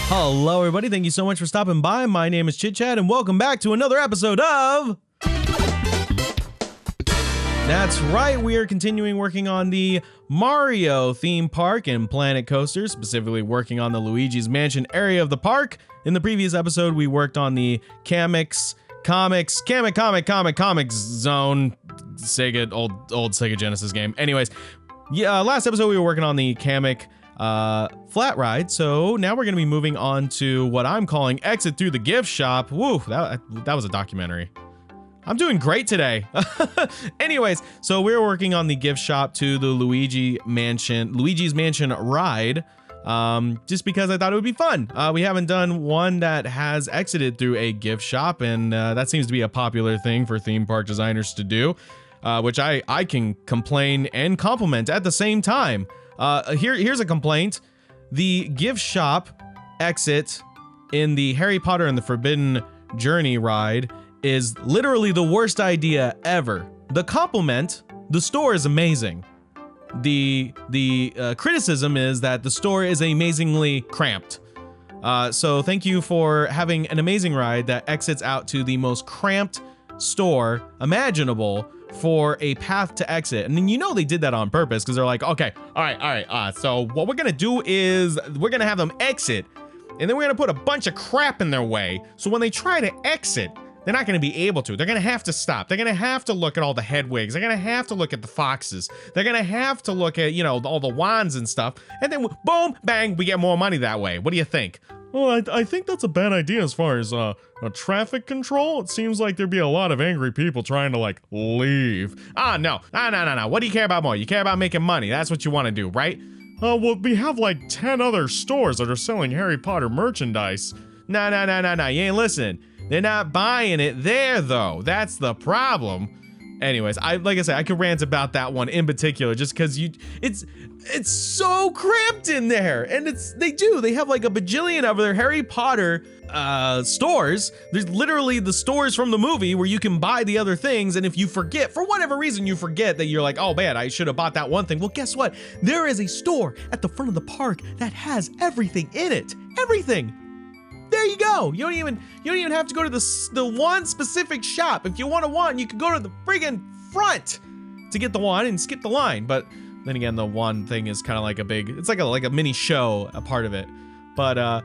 Hello, everybody. Thank you so much for stopping by. My name is ChitChad, and welcome back to another episode of... That's right, we are continuing working on the Mario theme park and Planet Coaster, specifically working on the Luigi's Mansion area of the park. In the previous episode, we worked on the Comics Zone, Sega, old Sega Genesis game. Anyways, yeah, last episode we were working on the Kamek flat ride, so now we're going to be moving on to what I'm calling Exit Through the Gift Shop. Woo, that was a documentary. I'm doing great today. Anyways, so we're working on the gift shop to the Luigi's Mansion ride, just because I thought it would be fun. We haven't done one that has exited through a gift shop, and that seems to be a popular thing for theme park designers to do, which I can complain and compliment at the same time. Here's a complaint. The gift shop exit in the Harry Potter and the Forbidden Journey ride is literally the worst idea ever. The compliment, the store is amazing. The criticism is that the store is amazingly cramped. So thank you for having an amazing ride that exits out to the most cramped store imaginable for a path to exit. And then they did that on purpose because they're like, okay, all right. So what we're gonna do is we're gonna have them exit, and then we're gonna put a bunch of crap in their way. So when they try to exit, they're not going to be able to. They're going to have to stop. They're going to have to look at all the headwigs. They're going to have to look at the foxes. They're going to have to look at, all the wands and stuff. And then boom, bang, we get more money that way. What do you think? Well, I think that's a bad idea as far as traffic control. It seems like there'd be a lot of angry people trying to leave. No. What do you care about more? You care about making money. That's what you want to do, right? Well, we have 10 other stores that are selling Harry Potter merchandise. No. You ain't listening. They're not buying it there, though. That's the problem. Anyways, like I said, I could rant about that one in particular, just because it's so cramped in there, and they have a bajillion of their Harry Potter stores. There's literally the stores from the movie where you can buy the other things, and if you forget, for whatever reason, you forget that you're like, oh man, I should have bought that one thing. Well, guess what? There is a store at the front of the park that has everything in it. Everything. There you go. You don't even have to go to the one specific shop. If you want a wand, you can go to the friggin' front to get the wand and skip the line. But then again, the wand thing is kind of it's like a mini show, a part of it. But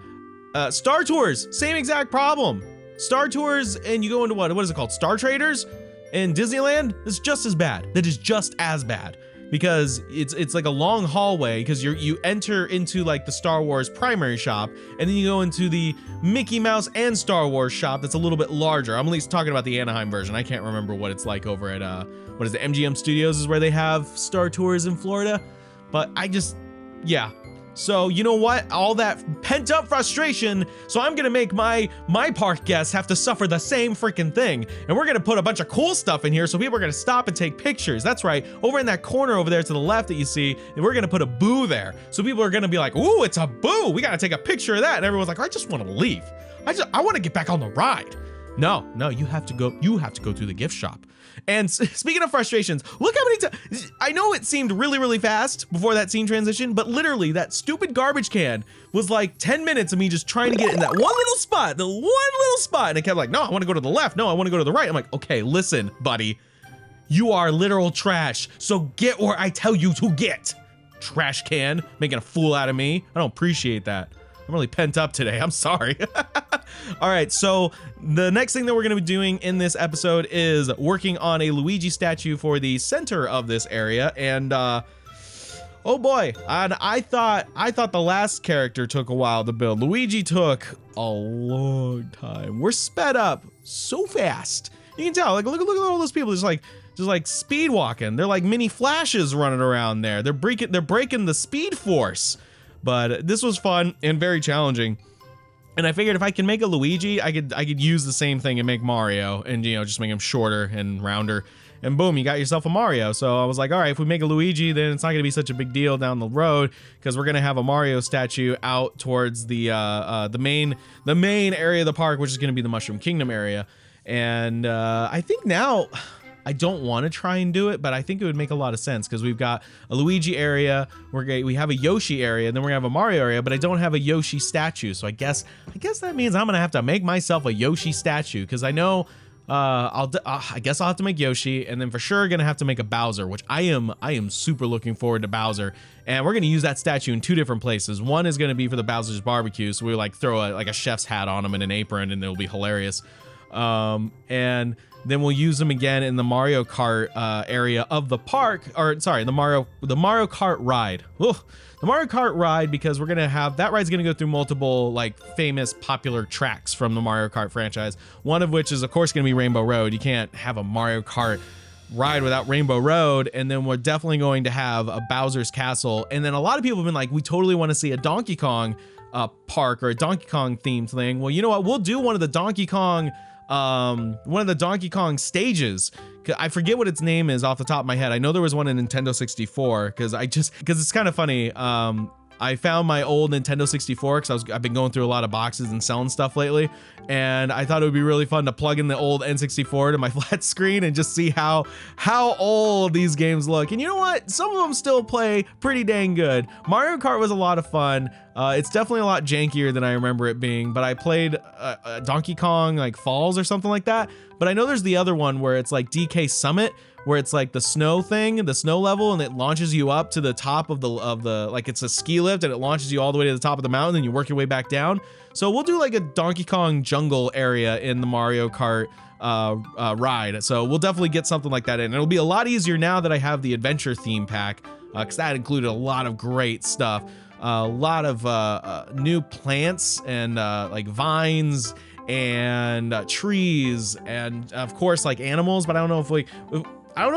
Star Tours, same exact problem. Star Tours, and you go into what is it called? Star Traders in Disneyland. It's just as bad. That is just as bad. Because it's like a long hallway, because you enter into the Star Wars primary shop, and then you go into the Mickey Mouse and Star Wars shop that's a little bit larger. I'm at least talking about the Anaheim version. I can't remember what it's like over at what is it, MGM Studios is where they have Star Tours in Florida. But yeah. So you know what? All that pent up frustration. So I'm gonna make my park guests have to suffer the same freaking thing. And we're gonna put a bunch of cool stuff in here so people are gonna stop and take pictures. That's right. Over in that corner over there to the left that you see, we're gonna put a boo there. So people are gonna be like, ooh, it's a boo. We gotta take a picture of that. And everyone's like, I just wanna leave. I wanna get back on the ride. No, you have to go through the gift shop. And speaking of frustrations, look how many times, I know it seemed really, really fast before that scene transition, but literally that stupid garbage can was 10 minutes of me just trying to get in that one little spot, and it kept no, I want to go to the left. No, I want to go to the right. I'm like, okay, listen, buddy, you are literal trash. So get where I tell you to get. Trash can, making a fool out of me. I don't appreciate that. I'm really pent up today. I'm sorry. All right, so the next thing that we're going to be doing in this episode is working on a Luigi statue for the center of this area. And oh boy, and I thought the last character took a while to build. Luigi took a long time. We're sped up so fast. You can tell. Look at all those people just speed walking. They're like mini flashes running around there. They're breaking the speed force. But this was fun and very challenging. And I figured if I can make a Luigi, I could use the same thing and make Mario and just make him shorter and rounder. And boom, you got yourself a Mario. So I was like, all right, if we make a Luigi, then it's not gonna be such a big deal down the road, because we're gonna have a Mario statue out towards the main area of the park, which is gonna be the Mushroom Kingdom area. And I think now I don't want to try and do it, but I think it would make a lot of sense because we've got a Luigi area, we have a Yoshi area, and then we're gonna have a Mario area, but I don't have a Yoshi statue. So I guess that means I'm gonna have to make myself a Yoshi statue, because I know I guess I'll have to make Yoshi, and then for sure gonna have to make a Bowser, which I am super looking forward to Bowser. And we're gonna use that statue in 2 different places. One is gonna be for the Bowser's barbecue, so we like throw a chef's hat on him and an apron, and it'll be hilarious. And then we'll use them again in the Mario Kart area of the park, or sorry, the Mario Kart ride. Ugh. The Mario Kart ride, because we're gonna have that ride's gonna go through multiple like famous popular tracks from the Mario Kart franchise. One of which is of course gonna be Rainbow Road. You can't have a Mario Kart ride without Rainbow Road. And then we're definitely going to have a Bowser's Castle. And then a lot of people have been like, we totally want to see a Donkey Kong park or a Donkey Kong themed thing. Well, you know what? We'll do one of the Donkey Kong stages. I forget what its name is off the top of my head. I know there was one in Nintendo 64 because it's kind of funny. I found my old Nintendo 64 because I've been going through a lot of boxes and selling stuff lately, and I thought it would be really fun to plug in the old N64 to my flat screen and just see how old these games look. And you know what? Some of them still play pretty dang good. Mario Kart was a lot of fun. It's definitely a lot jankier than I remember it being, but I played Donkey Kong like Falls or something like that. But I know there's the other one where it's like DK Summit, where it's like the snow level, and it launches you up to the top of the like it's a ski lift, and it launches you all the way to the top of the mountain, and you work your way back down. So we'll do like a Donkey Kong jungle area in the Mario Kart ride. So we'll definitely get something like that in. It'll be a lot easier now that I have the adventure theme pack, because that included a lot of great stuff. A lot of new plants and like vines and trees, and of course like animals, but I don't know if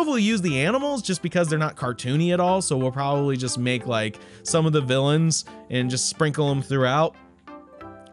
we'll use the animals just because they're not cartoony at all. So we'll probably just make like some of the villains and just sprinkle them throughout.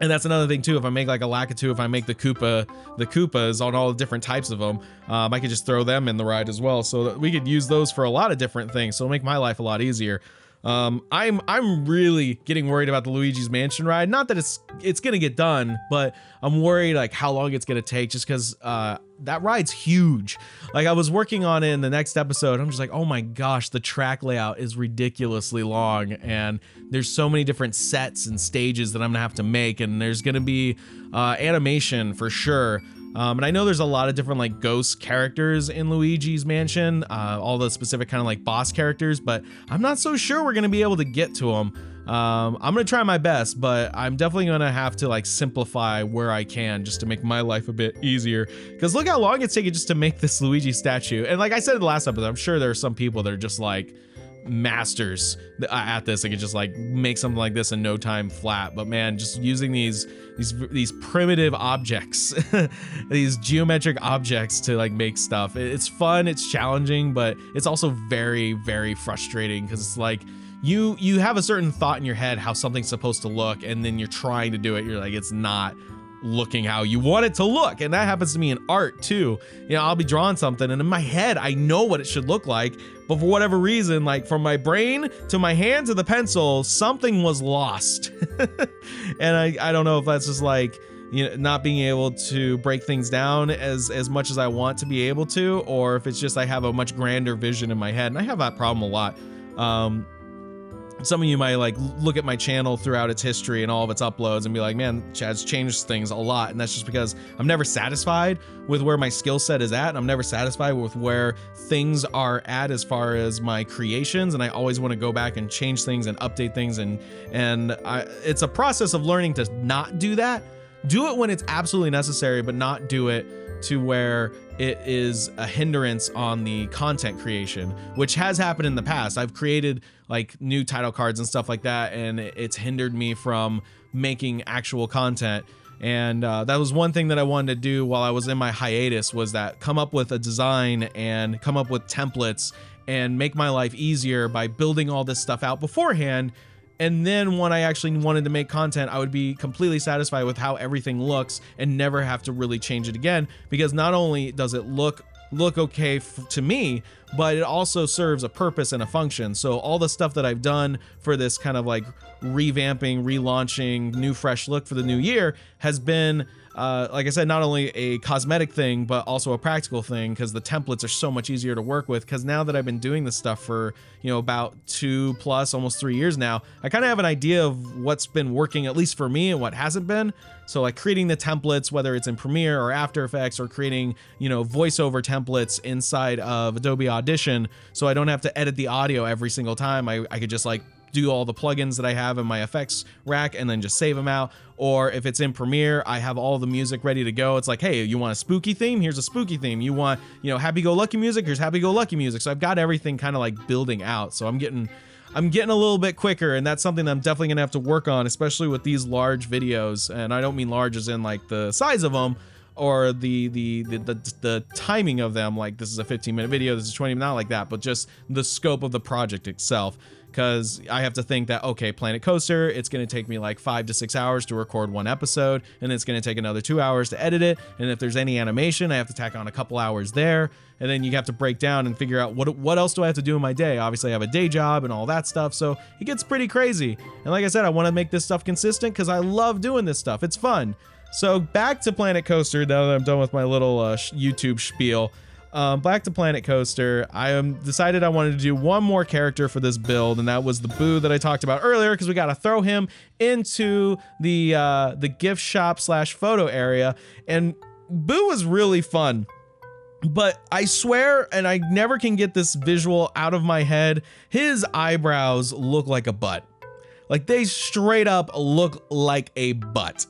And that's another thing too. If I make like a Lakitu, if I make the Koopas on all the different types of them, I could just throw them in the ride as well. So that we could use those for a lot of different things. So it'll make my life a lot easier. I'm really getting worried about the Luigi's Mansion ride. Not that it's gonna get done, but I'm worried like how long it's gonna take, just because that ride's huge. Like I was working on it in the next episode. I'm just like, oh my gosh, the track layout is ridiculously long, and there's so many different sets and stages that I'm gonna have to make, and there's gonna be animation for sure. And I know there's a lot of different like ghost characters in Luigi's Mansion, all the specific kind of like boss characters, but I'm not so sure we're gonna be able to get to them. I'm gonna try my best, but I'm definitely gonna have to like simplify where I can just to make my life a bit easier. Because look how long it's taken just to make this Luigi statue. And like I said in the last episode, I'm sure there are some people that are just like masters at this. They could just like make something like this in no time flat. But man, just using these primitive objects, these geometric objects to like make stuff, it's fun, it's challenging, but it's also very, very frustrating, because it's like you have a certain thought in your head how something's supposed to look, and then you're trying to do it, you're like, it's not looking how you want it to look. And that happens to me in art too. You know, I'll be drawing something and in my head I know what it should look like, but for whatever reason, like from my brain to my hand to the pencil, something was lost. And I don't know if that's just like, you know, not being able to break things down as much as I want to be able to, or if it's just I have a much grander vision in my head. And I have that problem a lot. Some of you might like look at my channel throughout its history and all of its uploads and be like, man, Chad's changed things a lot. And that's just because I'm never satisfied with where my skill set is at. And I'm never satisfied with where things are at as far as my creations. And I always want to go back and change things and update things. And it's a process of learning to not do that. Do it when it's absolutely necessary, but not do it to where it is a hindrance on the content creation, which has happened in the past. I've created like new title cards and stuff like that, and it's hindered me from making actual content. And that was one thing that I wanted to do while I was in my hiatus, was that come up with a design and come up with templates and make my life easier by building all this stuff out beforehand. And then when I actually wanted to make content, I would be completely satisfied with how everything looks and never have to really change it again. Because not only does it look okay to me, but it also serves a purpose and a function. So all the stuff that I've done for this kind of like revamping, relaunching, new fresh look for the new year has been like I said, not only a cosmetic thing, but also a practical thing, because the templates are so much easier to work with. Because now that I've been doing this stuff for, you know, about 2+ almost 3 years now, I kind of have an idea of what's been working, at least for me, and what hasn't been. So like creating the templates, whether it's in Premiere or After Effects, or creating, you know, voiceover templates inside of Adobe Audition, so I don't have to edit the audio every single time. I could just like do all the plugins that I have in my effects rack and then just save them out. Or if it's in Premiere, I have all the music ready to go. It's like, hey, you want a spooky theme? Here's a spooky theme. You want, you know, happy-go-lucky music? Here's happy-go-lucky music. So I've got everything kind of like building out. So I'm getting a little bit quicker, and that's something that I'm definitely gonna have to work on, especially with these large videos. And I don't mean large as in like the size of them, or the timing of them, like this is a 15-minute video, this is 20, not like that, but just the scope of the project itself. Because I have to think that, okay, Planet Coaster, it's going to take me like 5 to 6 hours to record one episode, and it's going to take another 2 hours to edit it. And if there's any animation, I have to tack on a couple hours there. And then you have to break down and figure out what else do I have to do in my day. Obviously, I have a day job and all that stuff, so it gets pretty crazy. And like I said, I want to make this stuff consistent because I love doing this stuff. It's fun. So back to Planet Coaster, now that I'm done with my little YouTube spiel. Back to Planet Coaster, I decided I wanted to do one more character for this build, and that was the Boo that I talked about earlier, because we got to throw him into the gift shop / photo area. And Boo was really fun, but I swear, and I never can get this visual out of my head, his eyebrows look like a butt. Like, they straight up look like a butt.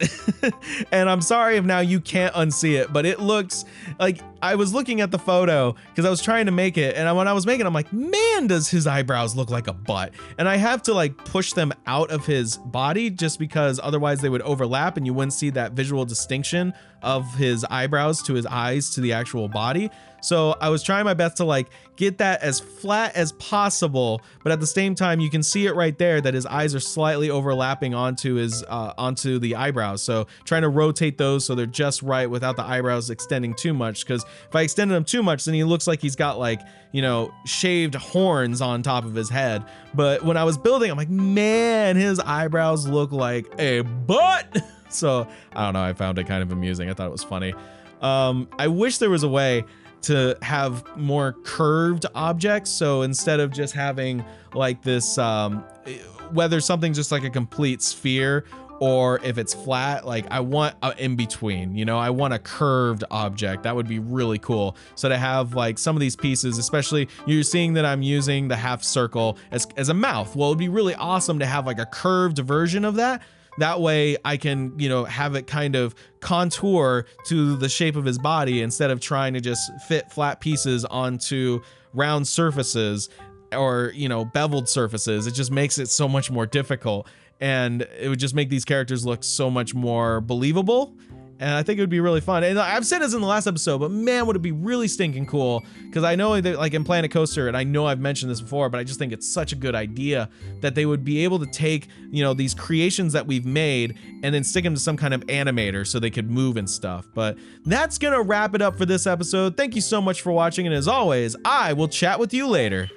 And I'm sorry if now you can't unsee it, but it looks like, I was looking at the photo because I was trying to make it, and when I was making it, I'm like, man, does his eyebrows look like a butt. And I have to like push them out of his body just because otherwise they would overlap and you wouldn't see that visual distinction of his eyebrows to his eyes to the actual body. So I was trying my best to like get that as flat as possible, but at the same time you can see it right there that his eyes are slightly overlapping onto his onto the eyebrows. So trying to rotate those so they're just right without the eyebrows extending too much, because if I extended them too much, then he looks like he's got like, you know, shaved horns on top of his head. But when I was building, I'm like, man, his eyebrows look like a butt. So I don't know, I found it kind of amusing. I thought it was funny. I wish there was a way to have more curved objects. So instead of just having like this, whether something's just like a complete sphere or if it's flat, like I want an in between, you know, I want a curved object. That would be really cool. So to have like some of these pieces, especially you're seeing that I'm using the half circle as a mouth. Well, it'd be really awesome to have like a curved version of that. That way I can, you know, have it kind of contour to the shape of his body instead of trying to just fit flat pieces onto round surfaces or, you know, beveled surfaces. It just makes it so much more difficult, and it would just make these characters look so much more believable. And I think it would be really fun. And I've said this in the last episode, but man, would it be really stinking cool. Because I know that like in Planet Coaster, and I know I've mentioned this before, but I just think it's such a good idea that they would be able to take, you know, these creations that we've made and then stick them to some kind of animator so they could move and stuff. But that's going to wrap it up for this episode. Thank you so much for watching. And as always, I will chat with you later.